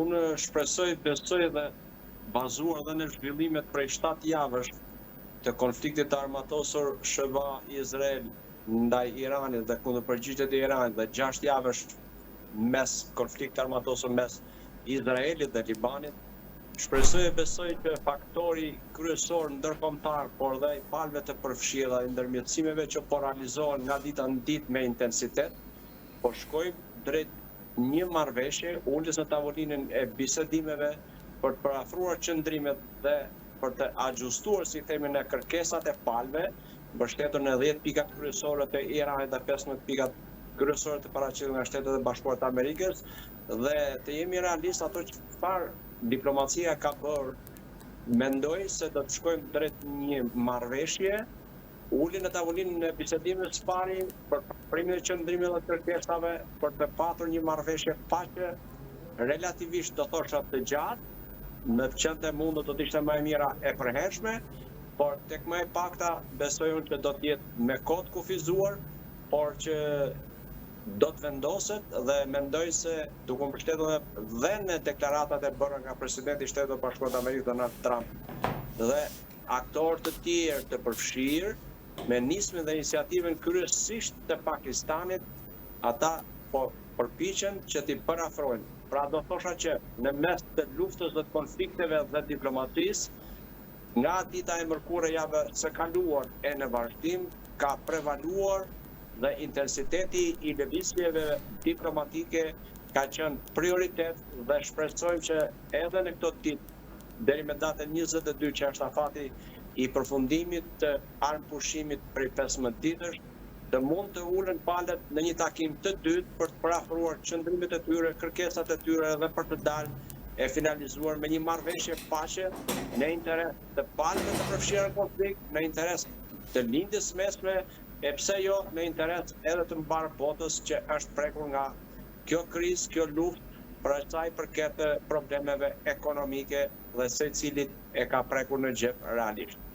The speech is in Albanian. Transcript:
unë shpresoj, besoj dhe bazuar dhe në zhvillimet prej 7 javësh të konfliktit armatosur SBA-Izrael ndaj Iranit dhe kundër përgjigjet e Iranit dhe 6 javësh mes konflikt armatosur mes Izraelit dhe Libanit, shpresoj e besoj që faktori kryesor ndërkombëtar, por dhe i palëve të përfshira dhe ndërmjetësimeve që po realizohen nga dita në ditë me intensitet, po shkojmë drejt një marrëveshje, uljes në tavolinën e bisedimeve për të parafruar qëndrimet dhe për të ajustuar, si themi, në kërkesat e palëve, mbështetur në 10 pikat kryesore të Iranit dhe 15 pikat kryesore të paraqitura nga Shtetet e Bashkuara të Amerikës, dhe të jemi realistë ato çfarë diplomacia ka bërë, mendoj se do të shkojmë drejt një marrëveshje, ulje në tavolinën e bisedimeve së pari për primin e qëndrimeve dhe kërkesave për të patur një marrëveshje paqe relativisht do thosha të gjatë, në të qenë mundë do të ishte më e mira e përhershme, por tek më e pakta besoj unë që do të jetë me kohë të kufizuar, por që do të vendoset dhe mendoj se duke mbështetur dhe në deklaratat e bëra nga presidenti i Shtetit Bashkuar të Amerikës Donald Trump dhe aktorë të tjerë të përfshirë me nismën dhe iniciativën kryesisht të Pakistanit, ata po përpiqen që t'i parafrojnë. Pra do thosha që në mes të luftës dhe të konflikteve dhe diplomacisë, nga dita e mërkurë javë së kaluar e në vazhdim, ka prevaluar dhe intensiteti i lëvizjeve diplomatike ka qenë prioritet dhe shpresojmë që edhe në këto ditë, deri me datën 22 që është afati i përfundimit të armëpushimit prej 15 ditësh, të mund të ulen palët në një takim të dytë për të parafruar qëndrimet e tyre, kërkesat e tyre dhe për të dalë e finalizuar me një marrëveshje paqe në interes të palëve të përfshirë në konflikt, në interes të lindjes mesme, e pse jo në interes edhe të mbarë botës që është prekur nga kjo krizë, kjo luftë për asaj përket problemeve ekonomike dhe secilit e ka prekur në xhep realisht.